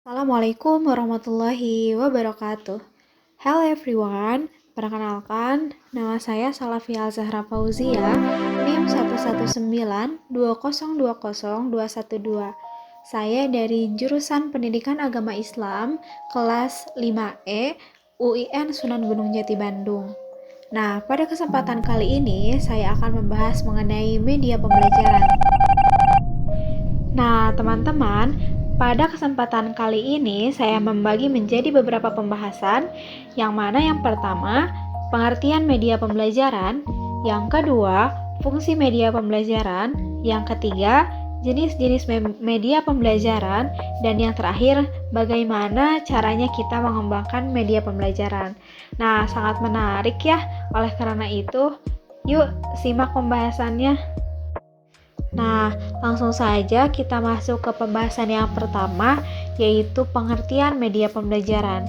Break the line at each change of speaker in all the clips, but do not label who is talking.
Assalamualaikum warahmatullahi wabarakatuh. Hello everyone, perkenalkan nama saya Salafia Zahra Fauzia, NIM 11920202112. Saya dari jurusan Pendidikan Agama Islam kelas 5E UIN Sunan Gunung Jati Bandung. Nah, pada kesempatan kali ini saya akan membahas mengenai media pembelajaran. Nah, teman-teman, pada kesempatan kali ini saya membagi menjadi beberapa pembahasan, yang mana yang pertama, pengertian media pembelajaran, yang kedua, fungsi media pembelajaran, yang ketiga, jenis-jenis media pembelajaran, dan yang terakhir, bagaimana caranya kita mengembangkan media pembelajaran. Nah, sangat menarik ya, oleh karena itu, yuk simak pembahasannya. Nah, langsung saja kita masuk ke pembahasan yang pertama, yaitu pengertian media pembelajaran.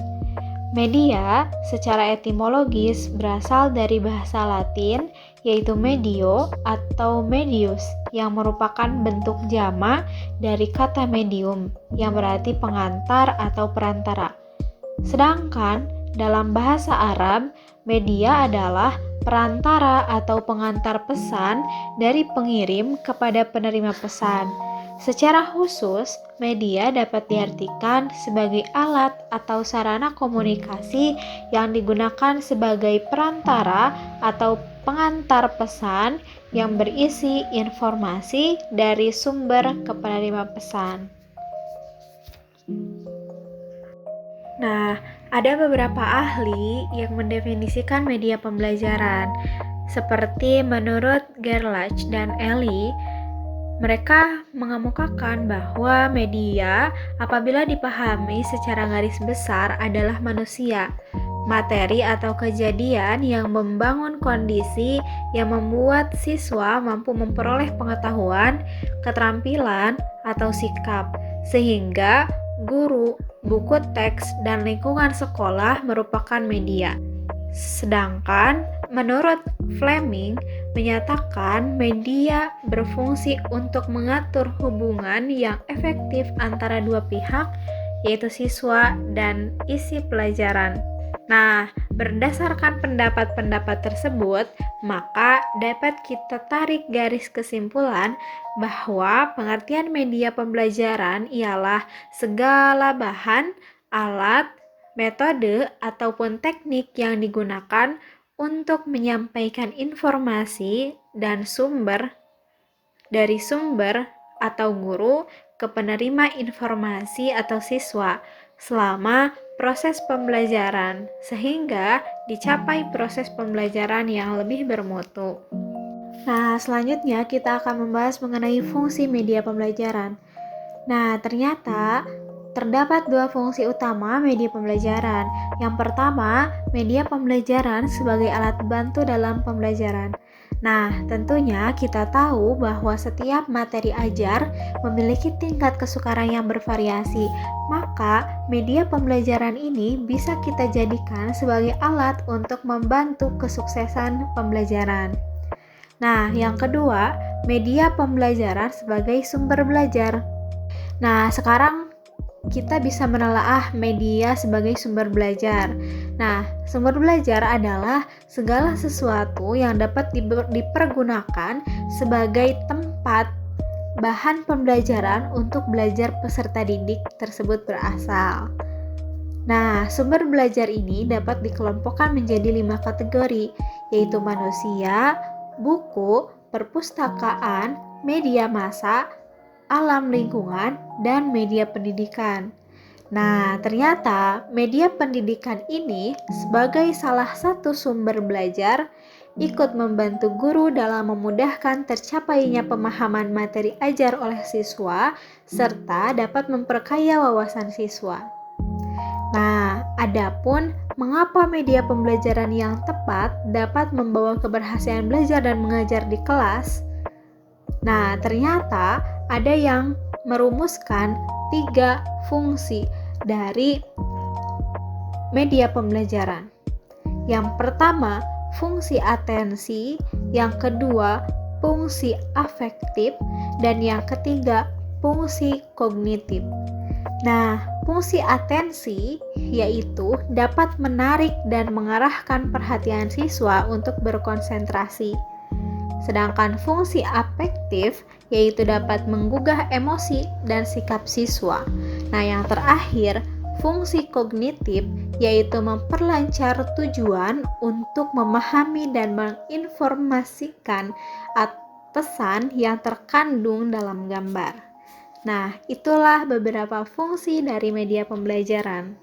Media secara etimologis berasal dari bahasa Latin, yaitu medio atau medius, yang merupakan bentuk jamak dari kata medium, yang berarti pengantar atau perantara. Sedangkan dalam bahasa Arab, media adalah perantara atau pengantar pesan dari pengirim kepada penerima pesan. Secara khusus, media dapat diartikan sebagai alat atau sarana komunikasi yang digunakan sebagai perantara atau pengantar pesan yang berisi informasi dari sumber ke penerima pesan. Nah, ada beberapa ahli yang mendefinisikan media pembelajaran, seperti menurut Gerlach dan Ellie. Mereka mengemukakan bahwa media apabila dipahami secara garis besar adalah manusia, materi atau kejadian yang membangun kondisi yang membuat siswa mampu memperoleh pengetahuan, keterampilan, atau sikap, sehingga guru, buku teks, dan lingkungan sekolah merupakan media. Sedangkan menurut Fleming menyatakan media berfungsi untuk mengatur hubungan yang efektif antara dua pihak, yaitu siswa dan isi pelajaran. Nah, berdasarkan pendapat-pendapat tersebut, maka dapat kita tarik garis kesimpulan bahwa pengertian media pembelajaran ialah segala bahan, alat, metode, ataupun teknik yang digunakan untuk menyampaikan informasi dan dari sumber atau guru ke penerima informasi atau siswa selama proses pembelajaran, sehingga dicapai proses pembelajaran yang lebih bermutu. Nah, selanjutnya kita akan membahas mengenai fungsi media pembelajaran. Nah, ternyata terdapat dua fungsi utama media pembelajaran. Yang pertama, media pembelajaran sebagai alat bantu dalam pembelajaran. Nah, tentunya kita tahu bahwa setiap materi ajar memiliki tingkat kesukaran yang bervariasi. Maka, media pembelajaran ini bisa kita jadikan sebagai alat untuk membantu kesuksesan pembelajaran. Nah, yang kedua, media pembelajaran sebagai sumber belajar. Nah, sekarang kita bisa menelaah media sebagai sumber belajar. Nah, sumber belajar adalah segala sesuatu yang dapat dipergunakan sebagai tempat bahan pembelajaran untuk belajar peserta didik tersebut berasal. Nah, sumber belajar ini dapat dikelompokkan menjadi 5 kategori, yaitu manusia, buku, perpustakaan, media massa, alam lingkungan, dan media pendidikan. Nah, ternyata media pendidikan ini sebagai salah satu sumber belajar ikut membantu guru dalam memudahkan tercapainya pemahaman materi ajar oleh siswa serta dapat memperkaya wawasan siswa. Nah, adapun mengapa media pembelajaran yang tepat dapat membawa keberhasilan belajar dan mengajar di kelas? Nah, ternyata ada yang merumuskan 3 fungsi dari media pembelajaran. Yang pertama, fungsi atensi, yang kedua, fungsi afektif, dan yang ketiga, fungsi kognitif. Nah, Fungsi atensi yaitu dapat menarik dan mengarahkan perhatian siswa untuk berkonsentrasi. Sedangkan fungsi afektif yaitu dapat menggugah emosi dan sikap siswa. Nah, yang terakhir, fungsi kognitif yaitu memperlancar tujuan untuk memahami dan menginformasikan pesan yang terkandung dalam gambar. Nah, itulah beberapa fungsi dari media pembelajaran.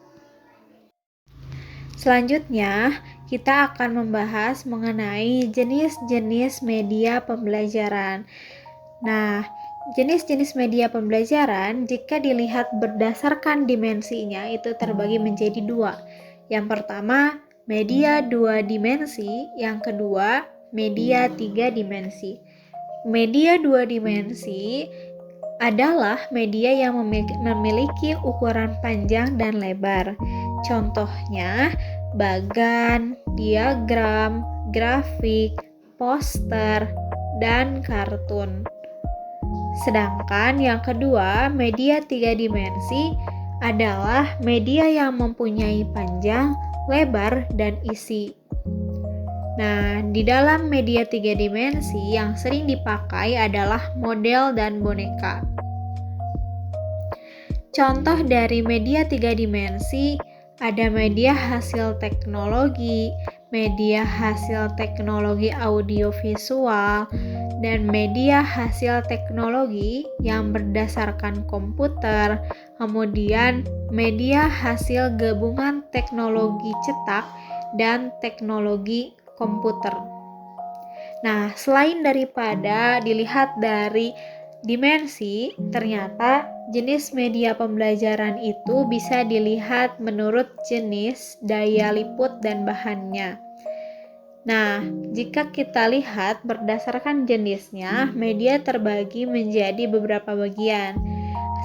Selanjutnya, kita akan membahas mengenai jenis-jenis media pembelajaran. Nah, jenis-jenis media pembelajaran jika dilihat berdasarkan dimensinya itu terbagi menjadi dua. Yang pertama, media 2 dimensi, yang kedua, media 3 dimensi. Media 2 dimensi adalah media yang memiliki ukuran panjang dan lebar. Contohnya, bagan, diagram, grafik, poster, dan kartun. Sedangkan yang kedua, media 3 dimensi adalah media yang mempunyai panjang, lebar, dan isi. Nah, di dalam media 3 dimensi yang sering dipakai adalah model dan boneka. Contoh dari media 3 dimensi ada media hasil teknologi, media hasil teknologi audiovisual, dan media hasil teknologi yang berdasarkan komputer, kemudian media hasil gabungan teknologi cetak dan teknologi komputer. Nah, selain daripada dilihat dari dimensi, ternyata jenis media pembelajaran itu bisa dilihat menurut jenis, daya liput, dan bahannya. Nah, jika kita lihat berdasarkan jenisnya, media terbagi menjadi beberapa bagian,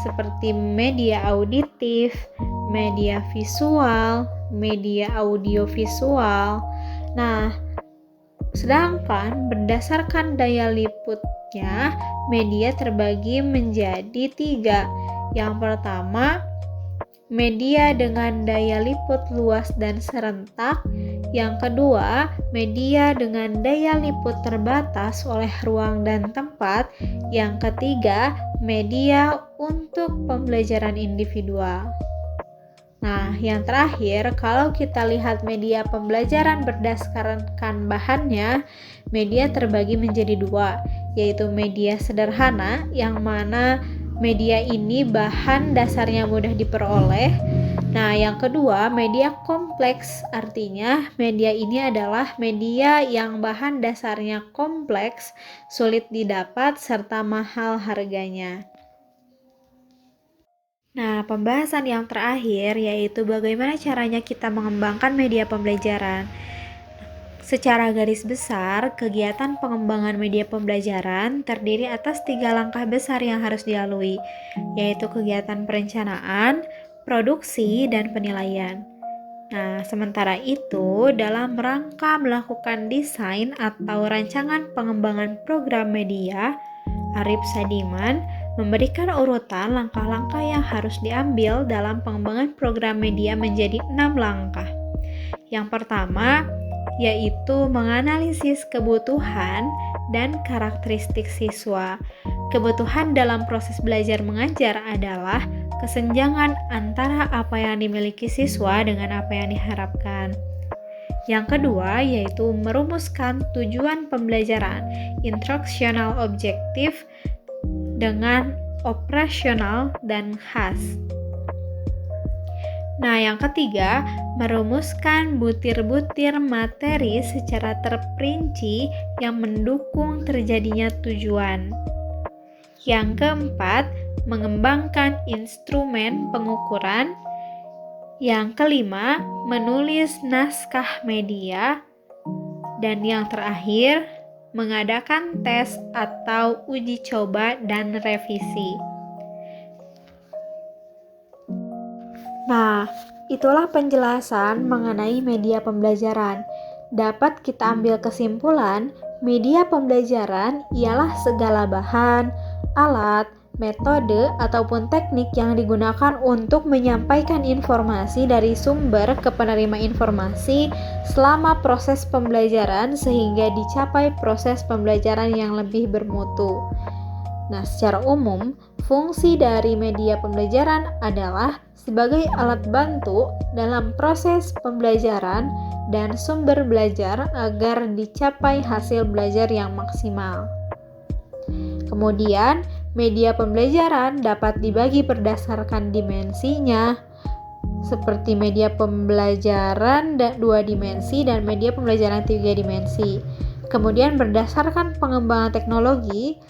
seperti media auditif, media visual, media audiovisual. Nah, sedangkan berdasarkan daya liputnya, media terbagi menjadi 3. Yang pertama, media dengan daya liput luas dan serentak. Yang kedua, media dengan daya liput terbatas oleh ruang dan tempat. Yang ketiga, media untuk pembelajaran individual. Nah, yang terakhir, kalau kita lihat media pembelajaran berdasarkan bahannya, media terbagi menjadi 2, yaitu media sederhana, yang mana media ini bahan dasarnya mudah diperoleh. Nah, yang kedua, media kompleks, artinya media ini adalah media yang bahan dasarnya kompleks, sulit didapat, serta mahal harganya. Nah, pembahasan yang terakhir yaitu bagaimana caranya kita mengembangkan media pembelajaran. Secara garis besar, kegiatan pengembangan media pembelajaran terdiri atas 3 langkah besar yang harus dilalui, yaitu kegiatan perencanaan, produksi, dan penilaian. Nah, sementara itu, dalam rangka melakukan desain atau rancangan pengembangan program media, Arif Sadiman memberikan urutan langkah-langkah yang harus diambil dalam pengembangan program media menjadi 6 langkah. Yang pertama, yaitu menganalisis kebutuhan dan karakteristik siswa. Kebutuhan dalam proses belajar mengajar adalah kesenjangan antara apa yang dimiliki siswa dengan apa yang diharapkan. Yang kedua, yaitu merumuskan tujuan pembelajaran, instruksional objektif, dengan operasional dan khas. Nah, yang ketiga, merumuskan butir-butir materi secara terperinci yang mendukung terjadinya tujuan. Yang keempat, mengembangkan instrumen pengukuran. Yang kelima, menulis naskah media. Dan yang terakhir, mengadakan tes atau uji coba dan revisi. Nah, itulah penjelasan mengenai media pembelajaran. Dapat kita ambil kesimpulan, media pembelajaran ialah segala bahan, alat, metode ataupun teknik yang digunakan untuk menyampaikan informasi dari sumber ke penerima informasi selama proses pembelajaran sehingga dicapai proses pembelajaran yang lebih bermutu. Nah, secara umum, fungsi dari media pembelajaran adalah sebagai alat bantu dalam proses pembelajaran dan sumber belajar agar dicapai hasil belajar yang maksimal. Kemudian, media pembelajaran dapat dibagi berdasarkan dimensinya, seperti media pembelajaran 2 dimensi dan media pembelajaran 3 dimensi. Kemudian berdasarkan pengembangan teknologi,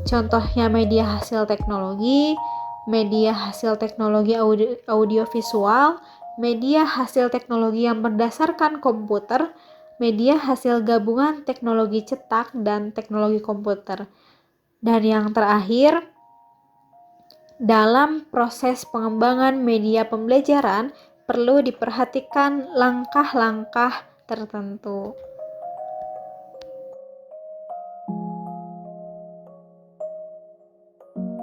contohnya media hasil teknologi audiovisual, media hasil teknologi yang berdasarkan komputer, media hasil gabungan teknologi cetak dan teknologi komputer. Dan yang terakhir, dalam proses pengembangan media pembelajaran perlu diperhatikan langkah-langkah tertentu.